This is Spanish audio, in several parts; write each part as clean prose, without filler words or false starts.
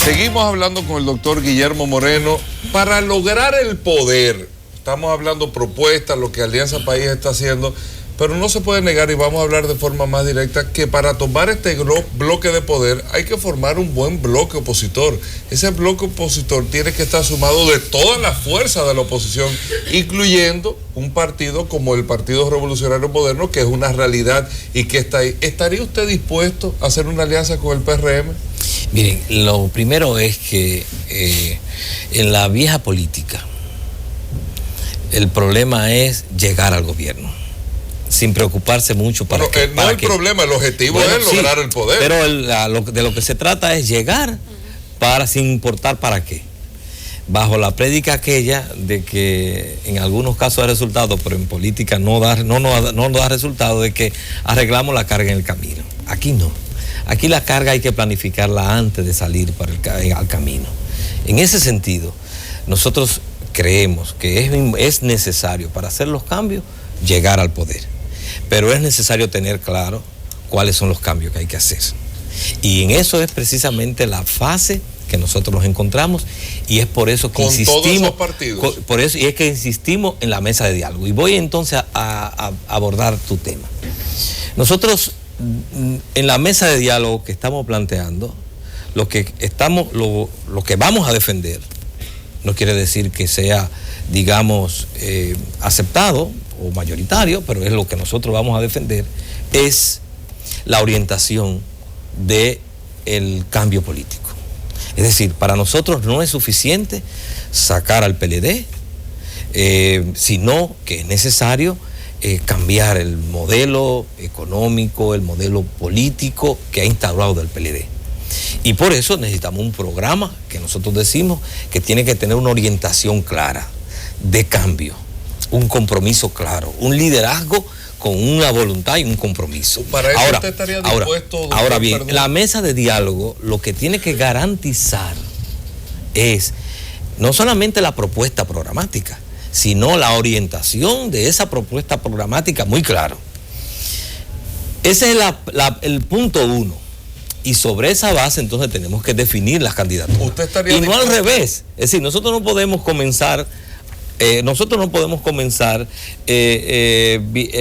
Seguimos hablando con el doctor Guillermo Moreno para lograr el poder. Estamos hablando propuestas, lo que Alianza País está haciendo, pero no se puede negar, y vamos a hablar de forma más directa, que para tomar este bloque de poder hay que formar un buen bloque opositor. Ese bloque opositor tiene que estar sumado de todas las fuerzas de la oposición, incluyendo un partido como el Partido Revolucionario Moderno, que es una realidad y que está ahí. ¿Estaría usted dispuesto a hacer una alianza con el PRM? Miren, lo primero es que en la vieja política el problema es llegar al gobierno sin preocuparse mucho para no es el problema, el objetivo es lograr el poder. Pero de lo que se trata es llegar sin importar para qué. Bajo la prédica aquella de que en algunos casos da resultado, pero en política no da resultado, de que arreglamos la carga en el camino. Aquí no. Aquí la carga hay que planificarla antes de salir al camino. En ese sentido, nosotros creemos que es necesario para hacer los cambios llegar al poder. Pero es necesario tener claro cuáles son los cambios que hay que hacer. Y en eso es precisamente la fase que nosotros nos encontramos, y es por eso que insistimos. Con todos esos partidos. Por eso, y es que insistimos en la mesa de diálogo. Y voy entonces a abordar tu tema. Nosotros, en la mesa de diálogo que estamos planteando, lo que vamos a defender, no quiere decir que sea, digamos, aceptado o mayoritario, pero es lo que nosotros vamos a defender, es la orientación del cambio político. Es decir, para nosotros no es suficiente sacar al PLD, sino que es necesario cambiar el modelo económico, el modelo político que ha instaurado el PLD. Y por eso necesitamos un programa que nosotros decimos que tiene que tener una orientación clara de cambio, un compromiso claro, un liderazgo con una voluntad y un compromiso. Para eso usted estaría dispuesto. Ahora bien, la mesa de diálogo lo que tiene que garantizar es no solamente la propuesta programática, sino la orientación de esa propuesta programática muy claro. Ese es el punto uno. Y sobre esa base entonces tenemos que definir las candidaturas. ¿Usted estaría y no al revés? Es decir, nosotros no podemos comenzar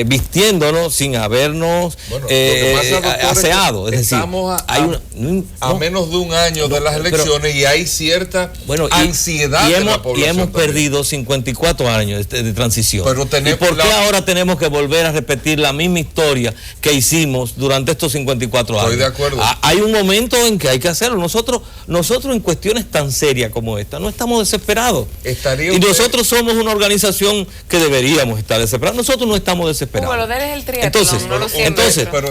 vistiéndonos sin habernos aseado. Es decir, estamos a menos de un año de las elecciones, y hay cierta ansiedad de la población. Y hemos perdido 54 años de transición. Pero ¿Y por qué ahora tenemos que volver a repetir la misma historia que hicimos durante estos 54 años? Estoy de acuerdo. Hay un momento en que hay que hacerlo. Nosotros en cuestiones tan serias como esta no estamos desesperados. Y nosotros somos una organización que deberíamos estar desesperados. Nosotros no estamos desesperados. Lo de él es el triatlón.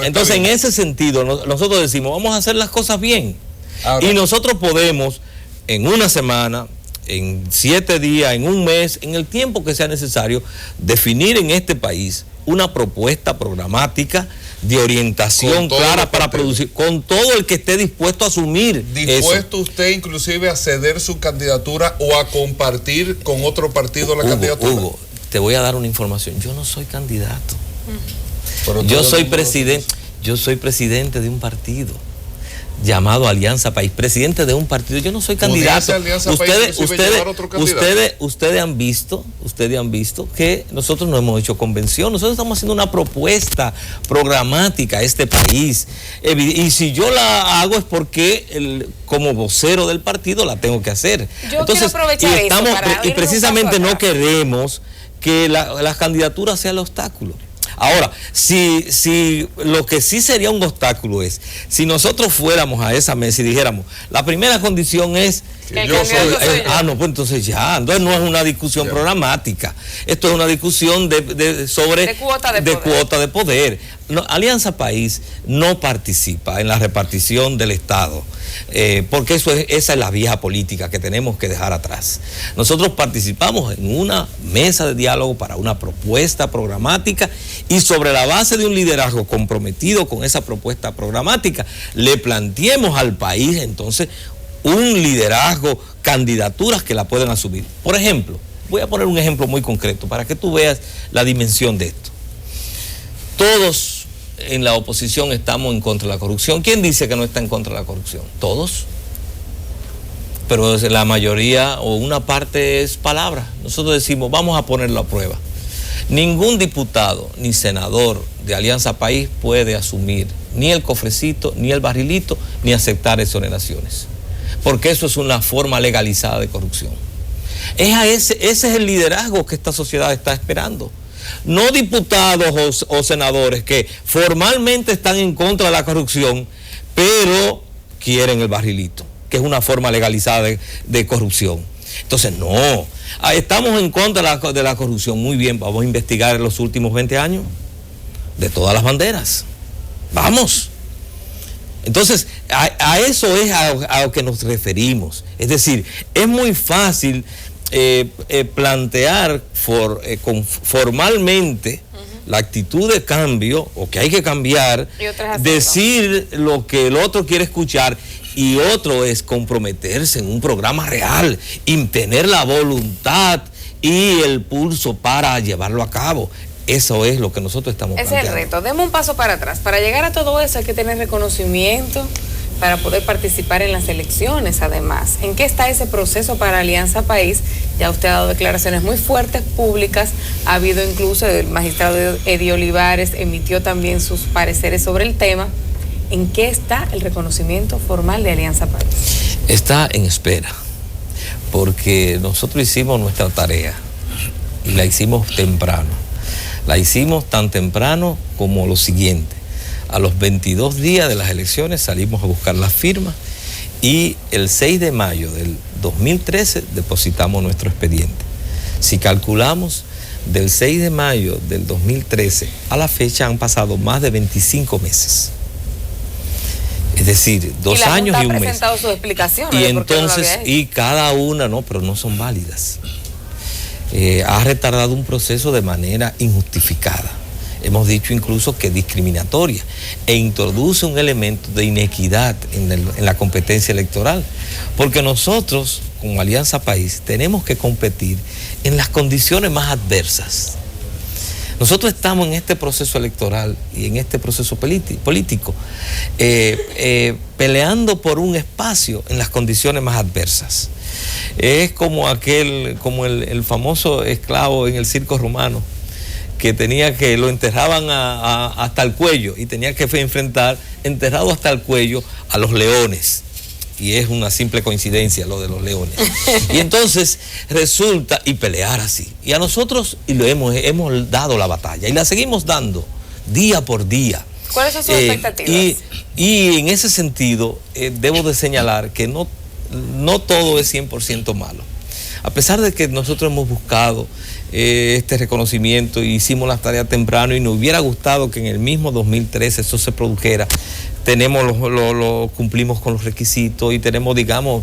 Entonces en ese sentido, nosotros decimos, vamos a hacer las cosas bien. Ahora, y nosotros podemos, en una semana, en 7 días, en un mes, en el tiempo que sea necesario, definir en este país una propuesta programática de orientación clara para producir, con todo el que esté dispuesto a asumir. ¿Dispuesto usted inclusive a ceder su candidatura o a compartir con otro partido la candidatura? Hugo, te voy a dar una información. Yo no soy candidato. Yo soy presidente de un partido llamado Alianza País, presidente de un partido. Yo no soy candidato. Ustedes han visto que nosotros no hemos hecho convención. Nosotros estamos haciendo una propuesta programática a este país. Y si yo la hago es porque como vocero del partido la tengo que hacer. Entonces, y precisamente no queremos que las candidaturas sean el obstáculo. Ahora, si lo que sí sería un obstáculo es, si nosotros fuéramos a esa mesa y dijéramos, la primera condición es que yo soy, no, pues entonces no es una discusión programática, esto es una discusión sobre cuota de poder. No, Alianza País no participa en la repartición del Estado, porque esa es la vieja política que tenemos que dejar atrás. Nosotros participamos en una mesa de diálogo para una propuesta programática, y sobre la base de un liderazgo comprometido con esa propuesta programática, le planteemos al país entonces un liderazgo, candidaturas que la puedan asumir. Por ejemplo, voy a poner un ejemplo muy concreto para que tú veas la dimensión de esto. Todos en la oposición estamos en contra de la corrupción. ¿Quién dice que no está en contra de la corrupción? Todos. pero la mayoría o una parte es palabra. Nosotros decimos, vamos a ponerlo a prueba. Ningún diputado ni senador de Alianza País puede asumir ni el cofrecito, ni el barrilito, ni aceptar exoneraciones, porque eso es una forma legalizada de corrupción. Ese es el liderazgo que esta sociedad está esperando. No diputados o senadores que formalmente están en contra de la corrupción, pero quieren el barrilito, que es una forma legalizada de corrupción. Entonces, no, estamos en contra de la corrupción. Muy bien, vamos a investigar en los últimos 20 años de todas las banderas. Vamos. Entonces, a eso es a lo que nos referimos. Es decir, es muy fácil plantear formalmente la actitud de cambio, o que hay que cambiar, decir lo que el otro quiere escuchar, y otro es comprometerse en un programa real y tener la voluntad y el pulso para llevarlo a cabo. Eso es lo que nosotros estamos planteando. Es el reto. Demos un paso para atrás. Para llegar a todo eso hay que tener reconocimiento para poder participar en las elecciones, además. ¿En qué está ese proceso para Alianza País? Ya usted ha dado declaraciones muy fuertes, públicas. Ha habido incluso el magistrado Eddie Olivares, emitió también sus pareceres sobre el tema. ¿En qué está el reconocimiento formal de Alianza País? Está en espera, porque nosotros hicimos nuestra tarea y la hicimos temprano. La hicimos tan temprano como lo siguiente. A los 22 días de las elecciones salimos a buscar las firmas y el 6 de mayo del 2013 depositamos nuestro expediente. Si calculamos, del 6 de mayo del 2013 a la fecha han pasado más de 25 meses. Es decir, 2 años y un mes. Ha presentado sus explicaciones. Y entonces, y cada una, no, pero no son válidas. Ha retardado un proceso de manera injustificada. Hemos dicho incluso que discriminatoria, e introduce un elemento de inequidad en la competencia electoral, porque nosotros, como Alianza País, tenemos que competir en las condiciones más adversas. Nosotros estamos en este proceso electoral y en este proceso político peleando por un espacio en las condiciones más adversas. Es como el famoso esclavo en el circo romano, que lo enterraban hasta el cuello y tenía que enfrentar enterrado hasta el cuello a los leones. Y es una simple coincidencia lo de los leones. Y entonces resulta, y pelear así. Y a nosotros hemos dado la batalla y la seguimos dando día por día. ¿Cuáles son sus expectativas? Y en ese sentido, debo de señalar que no todo es 100% malo. A pesar de que nosotros hemos buscado este reconocimiento y hicimos las tareas temprano y nos hubiera gustado que en el mismo 2013 eso se produjera, cumplimos con los requisitos y tenemos, digamos,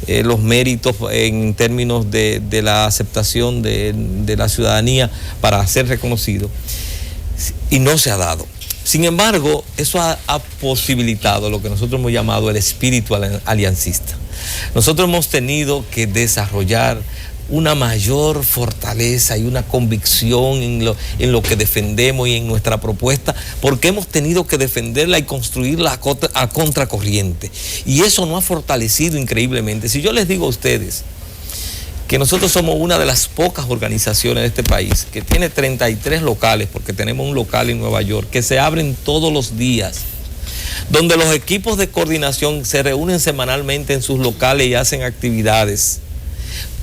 los méritos en términos de la aceptación de la ciudadanía para ser reconocido, y no se ha dado. Sin embargo, eso ha posibilitado lo que nosotros hemos llamado el espíritu aliancista. Nosotros hemos tenido que desarrollar una mayor fortaleza y una convicción en lo que defendemos y en nuestra propuesta, porque hemos tenido que defenderla y construirla a contracorriente. Y eso nos ha fortalecido increíblemente. Si yo les digo a ustedes que nosotros somos una de las pocas organizaciones de este país que tiene 33 locales, porque tenemos un local en Nueva York, que se abren todos los días, donde los equipos de coordinación se reúnen semanalmente en sus locales y hacen actividades.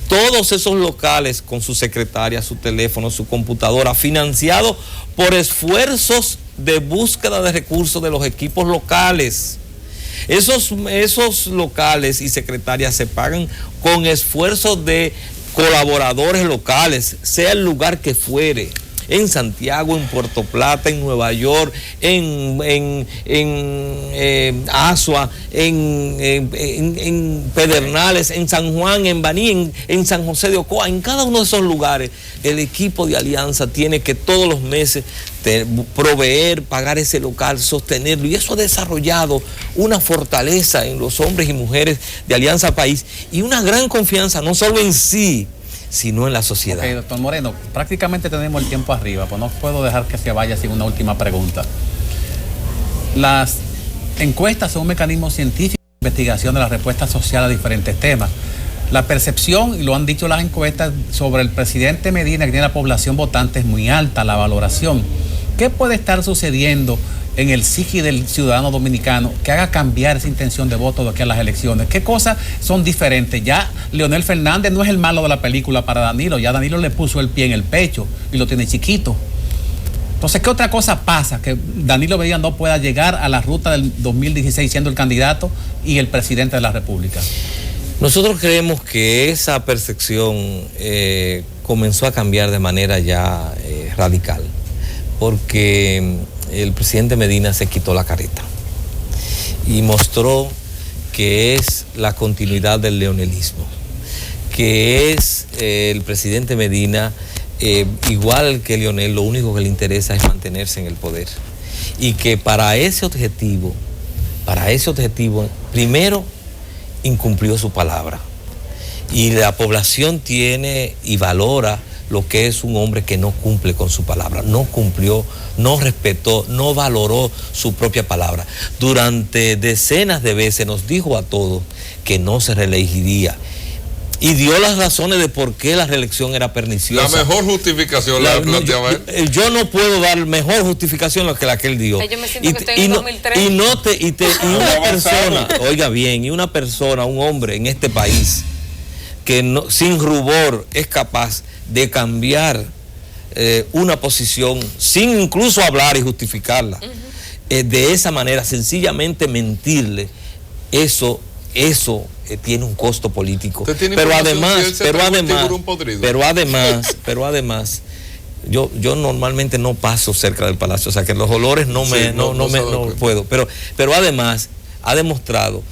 Todos esos locales con su secretaria, su teléfono, su computadora, financiados por esfuerzos de búsqueda de recursos de los equipos locales. Esos locales y secretarias se pagan con esfuerzos de colaboradores locales, sea el lugar que fuere. En Santiago, en Puerto Plata, en Nueva York, en Asua, en Pedernales, en San Juan, en Baní, en San José de Ocoa. En cada uno de esos lugares, el equipo de Alianza tiene que todos los meses proveer, pagar ese local, sostenerlo. Y eso ha desarrollado una fortaleza en los hombres y mujeres de Alianza País y una gran confianza, no solo en sí, sino en la sociedad. Ok, doctor Moreno, prácticamente tenemos el tiempo arriba, pues no puedo dejar que se vaya sin una última pregunta. Las encuestas son un mecanismo científico de investigación de la respuesta social a diferentes temas. La percepción, y lo han dicho las encuestas, sobre el presidente Medina, que tiene la población votante, es muy alta, la valoración. ¿Qué puede estar sucediendo en el psiqui del ciudadano dominicano que haga cambiar esa intención de voto de aquí a las elecciones? ¿Qué cosas son diferentes? Ya Leonel Fernández no es el malo de la película para Danilo, ya Danilo le puso el pie en el pecho y lo tiene chiquito. Entonces, ¿qué otra cosa pasa? Que Danilo Medina no pueda llegar a la ruta del 2016 siendo el candidato y el presidente de la República. Nosotros creemos que esa percepción comenzó a cambiar de manera ya radical, porque el presidente Medina se quitó la careta y mostró que es la continuidad del leonelismo, que es el presidente Medina, igual que Leonel, lo único que le interesa es mantenerse en el poder, y que para ese objetivo, primero incumplió su palabra, y la población tiene y valora lo que es un hombre que no cumple con su palabra, no cumplió, no respetó, no valoró su propia palabra. Durante decenas de veces nos dijo a todos que no se reelegiría y dio las razones de por qué la reelección era perniciosa. La mejor justificación la planteaba él. Yo no puedo dar mejor justificación que la que él dio. Yo me siento que estoy en 2003. Y una persona, oiga bien, y una persona, un hombre en este país que no, sin rubor es capaz de cambiar una posición sin incluso hablar y justificarla, de esa manera, sencillamente mentirle, eso tiene un costo político. Pero además, yo normalmente no paso cerca del palacio, o sea que los olores no puedo, pero además ha demostrado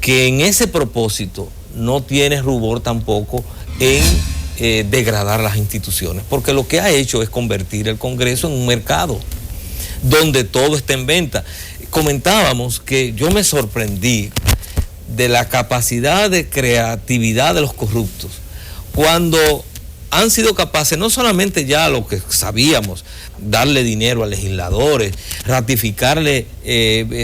que en ese propósito no tiene rubor tampoco en degradar las instituciones, porque lo que ha hecho es convertir el Congreso en un mercado donde todo está en venta. Comentábamos que yo me sorprendí de la capacidad de creatividad de los corruptos, cuando han sido capaces, no solamente ya lo que sabíamos, darle dinero a legisladores, ratificarle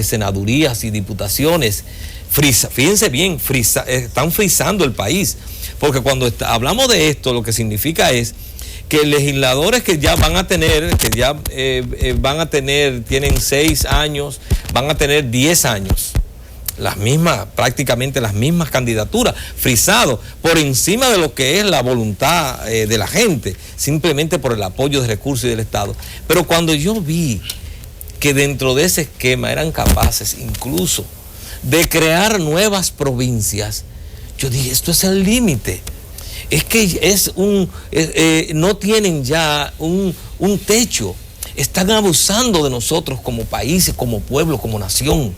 senadurías y diputaciones, fíjense bien, están frizando el país, porque cuando hablamos de esto, lo que significa es que legisladores que ya van a tener, tienen 6 años, van a tener 10 años, prácticamente las mismas candidaturas, frisado por encima de lo que es la voluntad de la gente, simplemente por el apoyo de recursos y del Estado. Pero cuando yo vi que dentro de ese esquema eran capaces incluso de crear nuevas provincias, yo dije, esto es el límite. Es que no tienen ya un techo. Están abusando de nosotros como países, como pueblo, como nación.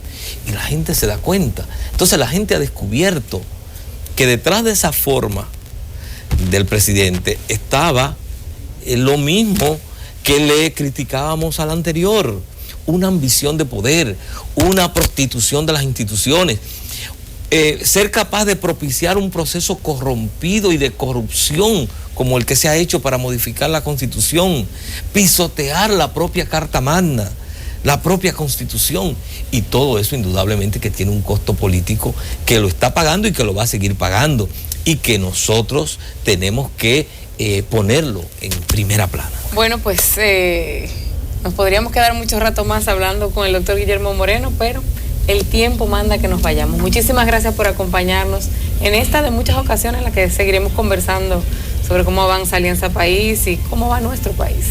Y la gente se da cuenta. Entonces la gente ha descubierto que detrás de esa forma del presidente estaba lo mismo que le criticábamos al anterior. Una ambición de poder, una prostitución de las instituciones. Ser capaz de propiciar un proceso corrompido y de corrupción como el que se ha hecho para modificar la Constitución, pisotear la propia Carta Magna, la propia Constitución, y todo eso indudablemente que tiene un costo político que lo está pagando y que lo va a seguir pagando, y que nosotros tenemos que ponerlo en primera plana. Bueno, pues nos podríamos quedar mucho rato más hablando con el doctor Guillermo Moreno, pero el tiempo manda que nos vayamos. Muchísimas gracias por acompañarnos en esta de muchas ocasiones en las que seguiremos conversando sobre cómo avanza Alianza País y cómo va nuestro país.